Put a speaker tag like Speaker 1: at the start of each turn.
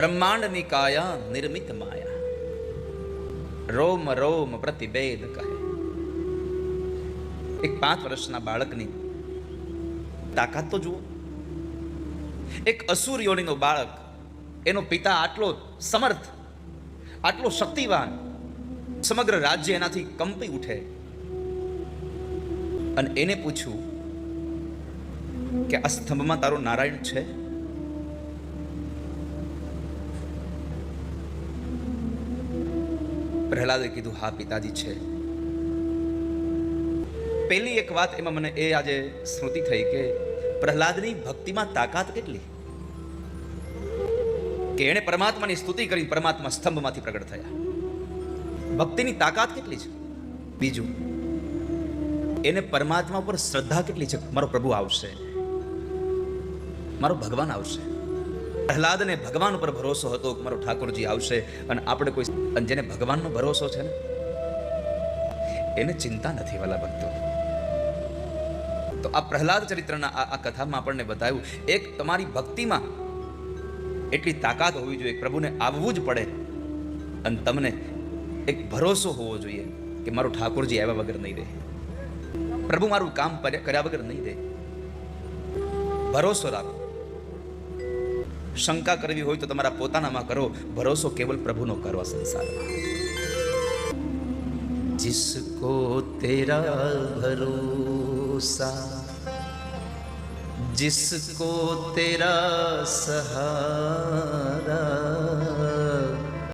Speaker 1: બ્રહ્માંડની કાયા નિર્મિત માયા, રોમ રોમ પ્રતિભેદ કહે. એક 5 વર્ષના બાળકની તાકાત તો જુઓ. એક અસુર યોનિનો બાળક, એનો પિતા આટલો સમર્થ, આટલો શક્તિવાન, સમગ્ર રાજ્ય એનાથી કંપી ઉઠે. અને એને પૂછ્યું કે આ સ્તંભમાં તારો નારાયણ છે? પ્રહલાદે કીધું, હા પિતાજી છે. પહેલી એક વાત એમાં મને એ આજે સ્મૃતિ થઈ કે પ્રહલાદની ભક્તિમાં તાકાત કેટલી, કે એણે પરમાત્માની સ્તુતિ કરી, પરમાત્મા સ્તંભમાંથી પ્રગટ થયા. ભક્તિની તાકાત કેટલી છે. બીજું, એને પરમાત્મા પર શ્રદ્ધા કેટલી છે. મારો પ્રભુ આવશે, મારો ભગવાન આવશે. પ્રહલાદને ભગવાન ઉપર ભરોસો હતો કે મારો ઠાકોરજી આવશે. અને આપણે કોઈ જેને ભગવાનનો ભરોસો છે ને, એને ચિંતા નથી વાલા ભક્તો. તો આ પ્રહલાદ ચરિત્રના આ કથામાં આપણને બતાવ્યું, એક તમારી ભક્તિમાં એટલી તાકાત હોવી જોઈએ, પ્રભુને આવવું જ પડે. અને તમને એક ભરોસો હોવો જોઈએ કે મારો ઠાકોરજી આવ્યા વગર નહીં રહે, પ્રભુ મારું કામ કર્યા વગર નહીં રહે. ભરોસો રાખો. શંકા કરવી હોય તો તમારા પોતાનામાં કરો, ભરોસો કેવલ પ્રભુનો કરો. સંસારમાં जिसको तेरा भरोसा, जिसको तेरा सहारा,